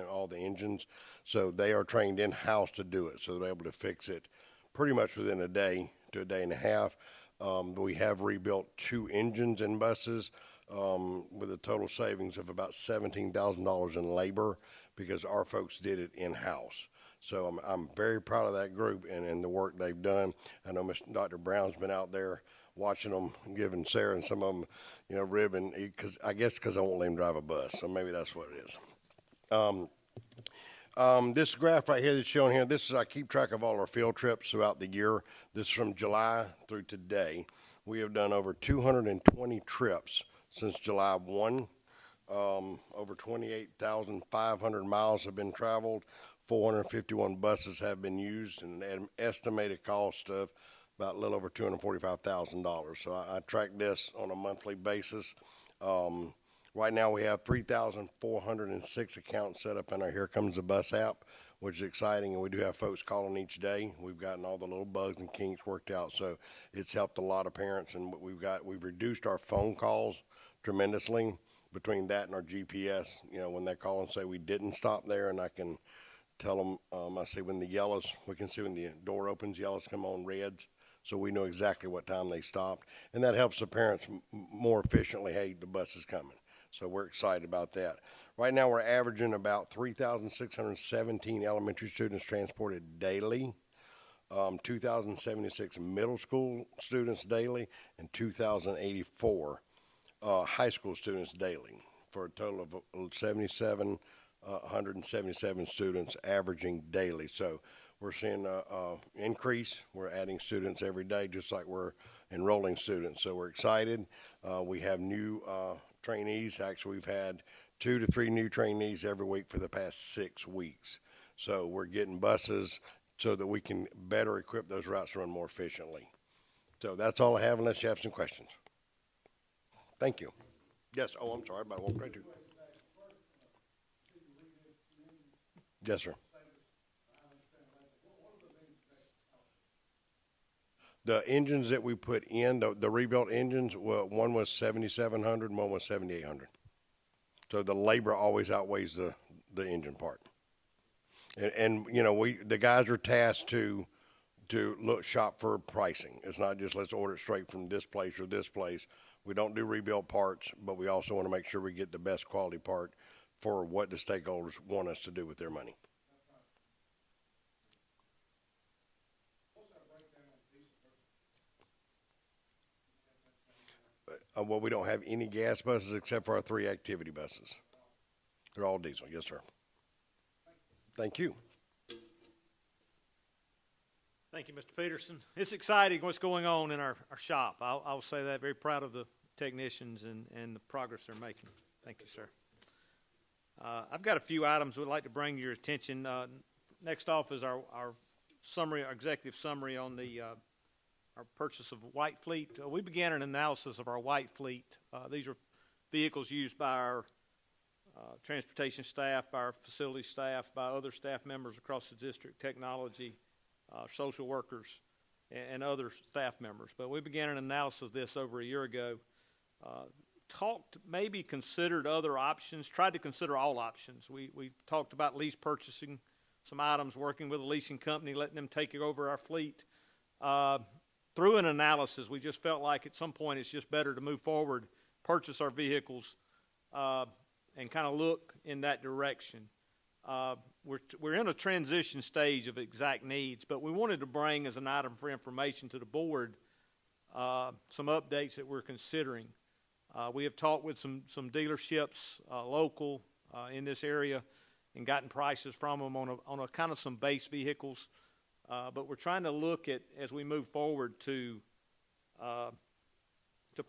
all the engines. So they are trained in-house to do it. So they're able to fix it pretty much within a day to a day and a half. We have rebuilt 2 engines in buses with a total savings of about $17,000 in labor because our folks did it in-house. So I'm very proud of that group and the work they've done. I know Dr. Brown's been out there watching them, giving Sarah and some of them, you know, ribbon, because I won't let him drive a bus, so maybe that's what it is. This graph right here that's shown here, I keep track of all our field trips throughout the year. This is from July through today. We have done over 220 trips since July 1. Over 28,500 miles have been traveled. 451 buses have been used, and an estimated cost of about a little over $245,000. So I track this on a monthly basis. Right now we have 3,406 accounts set up in our Here Comes the Bus app, which is exciting, and we do have folks calling each day. We've gotten all the little bugs and kinks worked out, so it's helped a lot of parents, and we've reduced our phone calls tremendously between that and our GPS. You know, when they call and say we didn't stop there, and I can tell them, I see when the yellows, we can see when the door opens, yellows come on, reds, so we know exactly what time they stopped, and that helps the parents more efficiently. Hey, the bus is coming. So we're excited about that. Right now we're averaging about 3,617 elementary students transported daily, 2,076 middle school students daily, and 2,084 high school students daily, for a total of 177 students averaging daily. So we're seeing an increase. We're adding students every day, just like we're enrolling students. So we're excited. We have new trainees. Actually, we've had 2 to 3 new trainees every week for the past 6 weeks. So we're getting buses so that we can better equip those routes to run more efficiently. So that's all I have, unless you have some questions. Thank you. Yes. Oh, I'm sorry about 1 grade 2. Yes, sir. The engines that we put in, the rebuilt engines, well, one was 7,700 and one was 7,800. So the labor always outweighs the engine part. And you know, the guys are tasked to shop for pricing. It's not just let's order it straight from this place or this place. We don't do rebuilt parts, but we also want to make sure we get the best quality part for what the stakeholders want us to do with their money. Well, we don't have any gas buses except for our 3 activity buses. They're all diesel. Yes, sir. Thank you. Thank you, Mr. Peterson. It's exciting what's going on in our shop. I'll say that. Very proud of the technicians and the progress they're making. Thank you, sir. I've got a few items we'd like to bring to your attention. Next off is our summary, our executive summary on the our purchase of White Fleet. We began an analysis of our White Fleet. These are vehicles used by our transportation staff, by our facility staff, by other staff members across the district, technology, social workers, and other staff members. But we began an analysis of this over a year ago. Maybe considered other options, tried to consider all options. We talked about lease purchasing some items, working with a leasing company, letting them take over our fleet. Through an analysis, we just felt like at some point it's just better to move forward, purchase our vehicles, and kind of look in that direction. We're in a transition stage of exact needs, but we wanted to bring as an item for information to the board some updates that we're considering. We have talked with some dealerships local in this area and gotten prices from them on a kind of some base vehicles. But we're trying to look at, as we move forward, to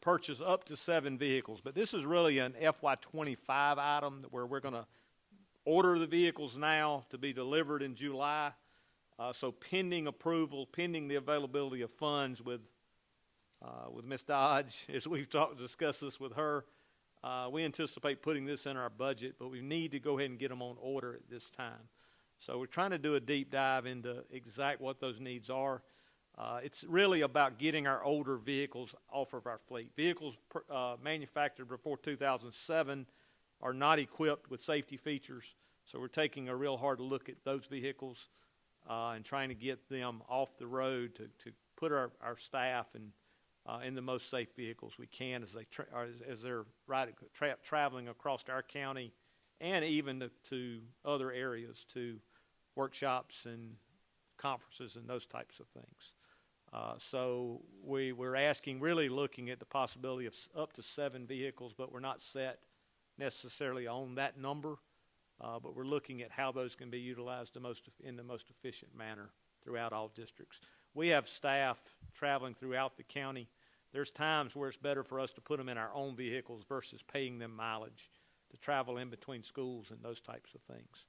purchase up to 7 vehicles. But this is really an FY25 item where we're going to order the vehicles now to be delivered in July. So pending approval, pending the availability of funds with Ms. Dodge, as we've discussed this with her, we anticipate putting this in our budget, but we need to go ahead and get them on order at this time. So we're trying to do a deep dive into exact what those needs are. It's really about getting our older vehicles off of our fleet. Vehicles manufactured before 2007 are not equipped with safety features, so we're taking a real hard look at those vehicles and trying to get them off the road to put our staff in the most safe vehicles we can as they're traveling across our county and even to other areas to workshops and conferences and those types of things. So we're asking, really looking at the possibility of up to 7 vehicles, but we're not set necessarily on that number. But we're looking at how those can be utilized in the most efficient manner throughout all districts. We have staff traveling throughout the county. There's times where it's better for us to put them in our own vehicles versus paying them mileage to travel in between schools and those types of things.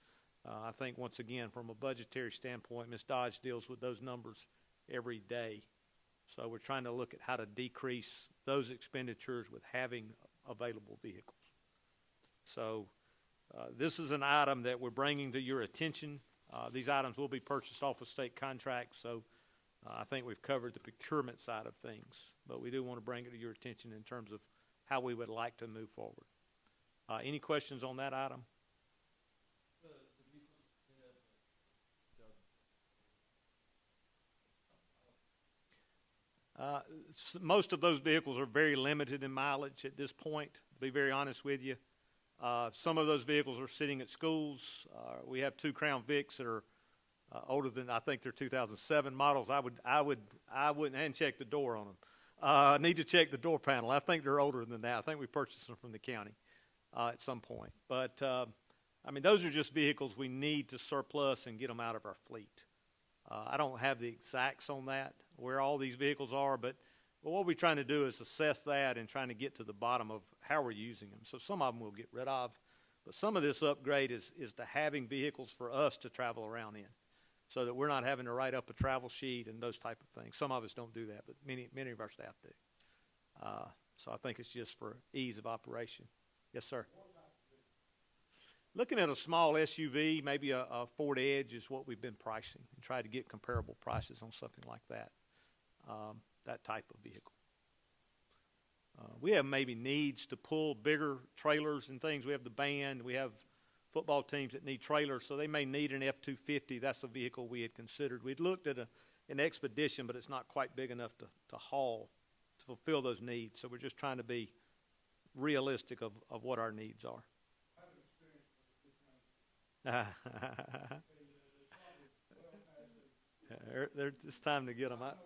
I think, once again, from a budgetary standpoint, Ms. Dodge deals with those numbers every day. So we're trying to look at how to decrease those expenditures with having available vehicles. So this is an item that we're bringing to your attention. These items will be purchased off of state contracts, so I think we've covered the procurement side of things, but we do want to bring it to your attention in terms of how we would like to move forward. Any questions on that item? Most of those vehicles are very limited in mileage at this point, to be very honest with you. Some of those vehicles are sitting at schools. We have 2 Crown Vics that are older than, I think they're 2007 models. I hadn't checked the door on them. I need to check the door panel. I think they're older than that. I think we purchased them from the county at some point. But, I mean, those are just vehicles we need to surplus and get them out of our fleet. I don't have the exacts on that, where all these vehicles are, but what we're trying to do is assess that and trying to get to the bottom of how we're using them. So some of them we'll get rid of, but some of this upgrade is to having vehicles for us to travel around in, so that we're not having to write up a travel sheet and those type of things. Some of us don't do that, but many of our staff do. So I think it's just for ease of operation. Yes, sir. Looking at a small SUV, maybe a Ford Edge is what we've been pricing, and try to get comparable prices on something like that, that type of vehicle. We have maybe needs to pull bigger trailers and things. We have the band. We have football teams that need trailers, so they may need an F-250. That's a vehicle we had considered. We'd looked at an Expedition, but it's not quite big enough to haul, to fulfill those needs. So we're just trying to be realistic of what our needs are. It's time to get them out.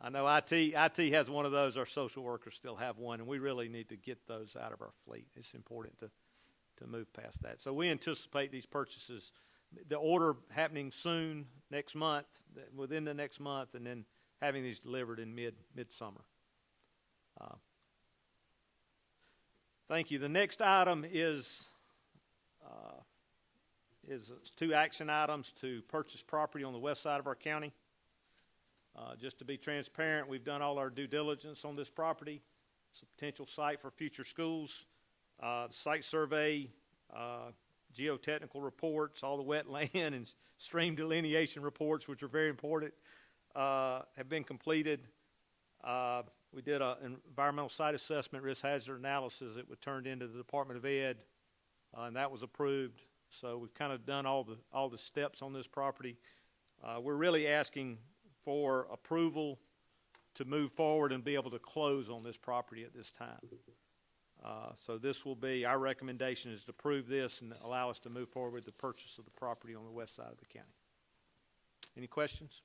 I know IT has one of those. Our social workers still have one, and we really need to get those out of our fleet. It's important to move past that. So we anticipate these purchases, the order happening soon, next month, within the next month, and then having these delivered in midsummer. Thank you. The next item is 2 action items to purchase property on the west side of our county. Just to be transparent, we've done all our due diligence on this property. It's a potential site for future schools. The site survey, geotechnical reports, all the wetland and stream delineation reports, which are very important, have been completed. We did an environmental site assessment, risk hazard analysis that was turned into the Department of Ed, and that was approved. So we've kind of done all the steps on this property. We're really asking for approval to move forward and be able to close on this property at this time. So this will be, our recommendation is to approve this and allow us to move forward with the purchase of the property on the west side of the county. Any questions?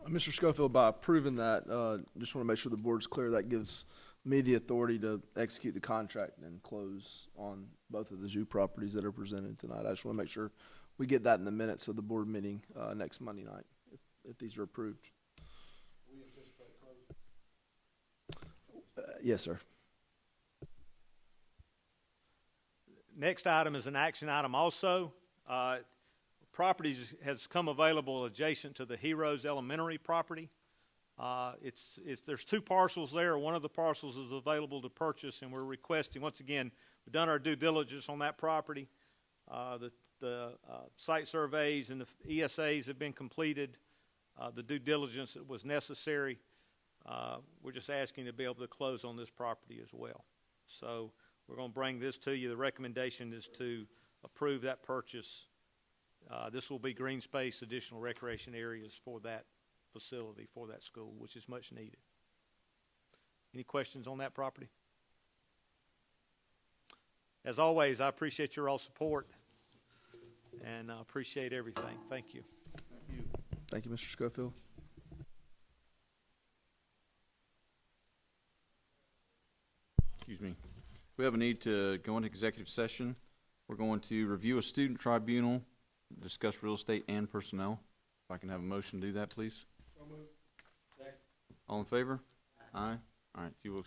Mr. Schofield, by approving that, just want to make sure the board's clear, that gives me the authority to execute the contract and close on both of the zoo properties that are presented tonight. I just want to make sure we get that in the minutes of the board meeting next Monday night, if these are approved. We anticipate closing? Yes, sir. Next item is an action item also. Properties has come available adjacent to the Heroes Elementary property. There's 2 parcels there. One of the parcels is available to purchase, and we're requesting, once again, we've done our due diligence on that property. The site surveys and the ESAs have been completed. The due diligence that was necessary. We're just asking to be able to close on this property as well. So we're going to bring this to you. The recommendation is to approve that purchase. This will be green space, additional recreation areas for that facility, for that school, which is much needed. Any questions on that property? As always, I appreciate your all support. and I appreciate everything. Thank you. Thank you, Mr. Schofield. Excuse me. We have a need to go into executive session. We're going to review a student tribunal, discuss real estate and personnel. If I can have a motion to do that, please. All in favor? Aye. All right, if you will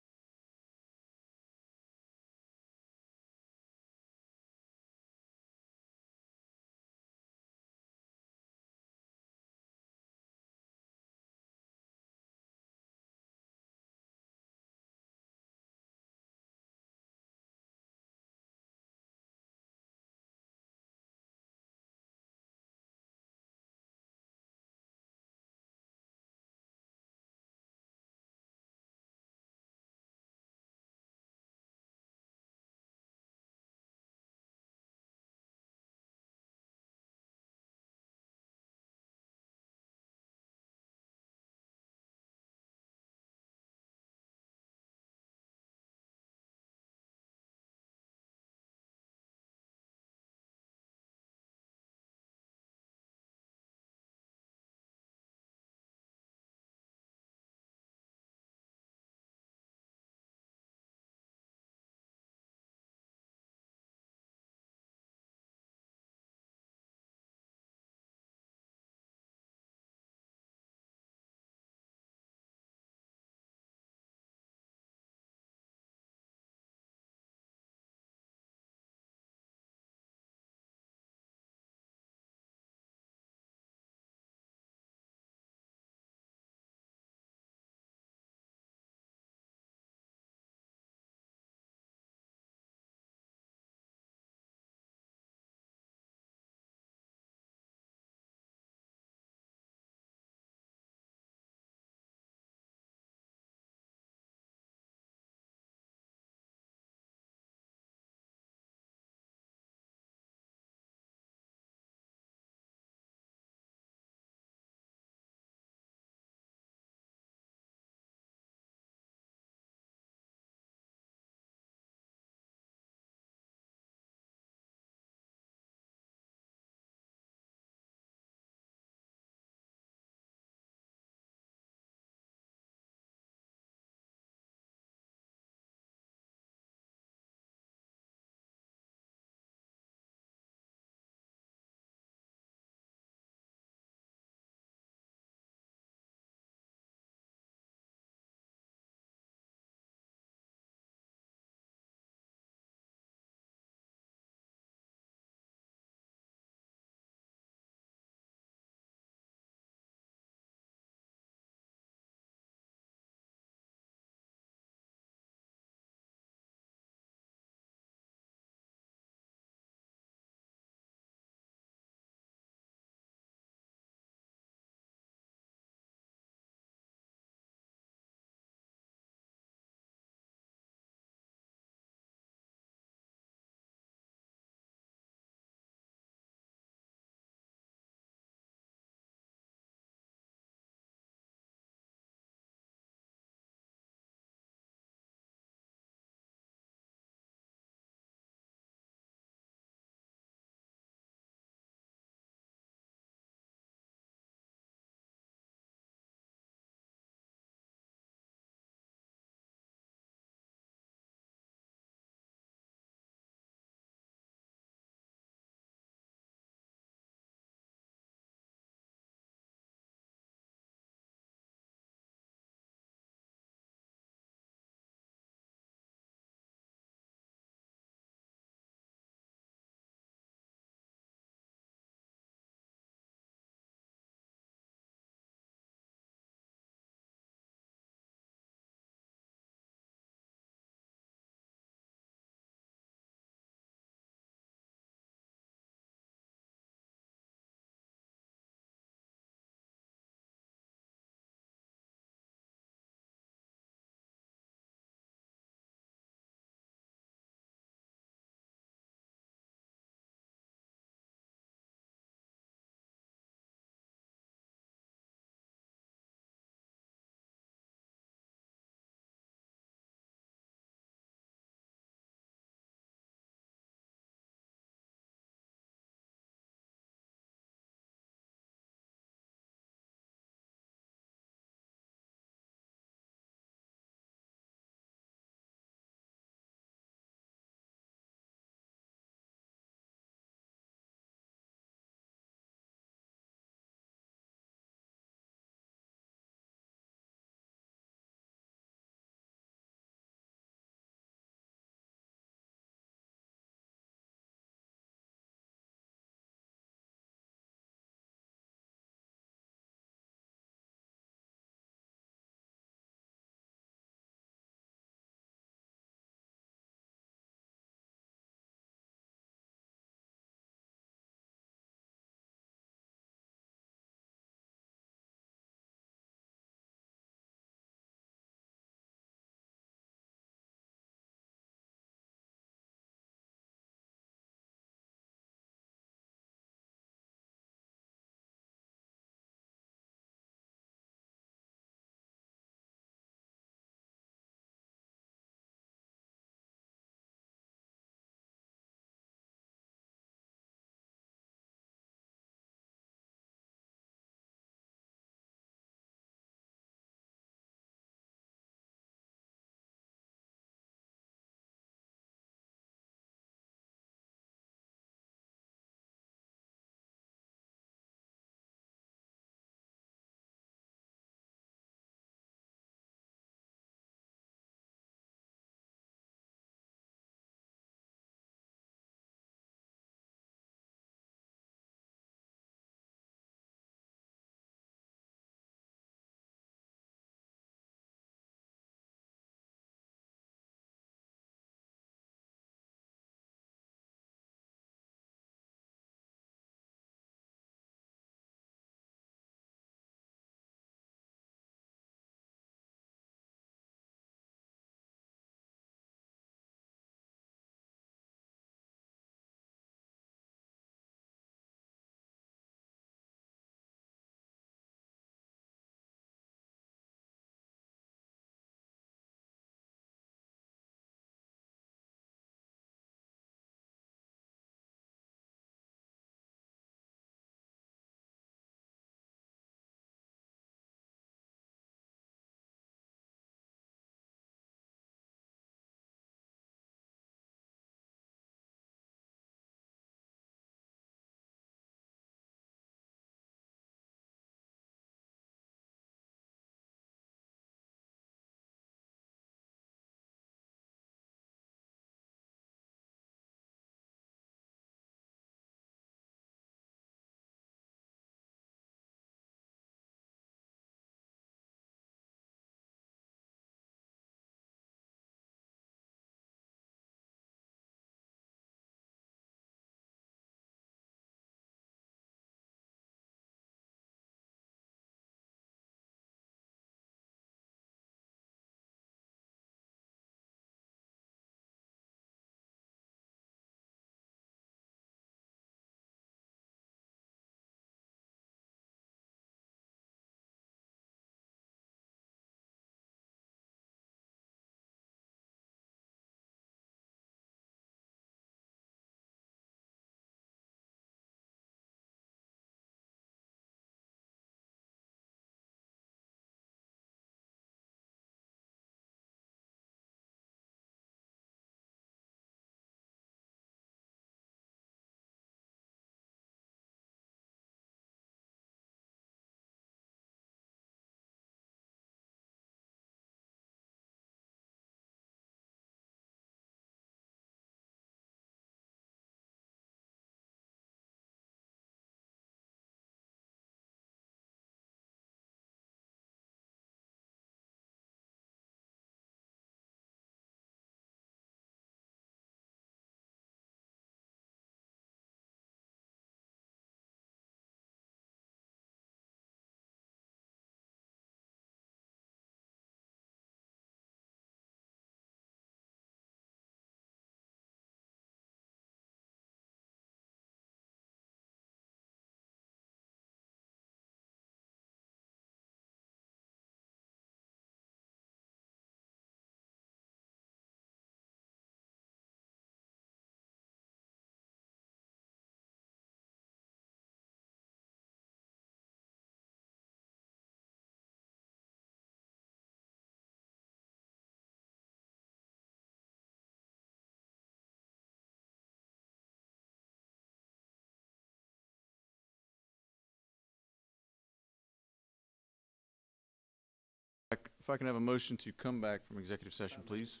If I can have a motion to come back from executive session, please,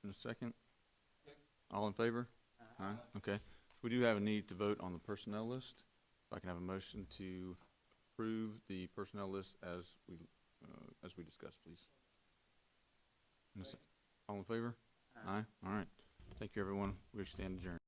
in a second. All in favor? Aye. Okay. We do have a need to vote on the personnel list. If I can have a motion to approve the personnel list as we discussed, please. All in favor? Aye. All right. Thank you, everyone. We stand adjourned.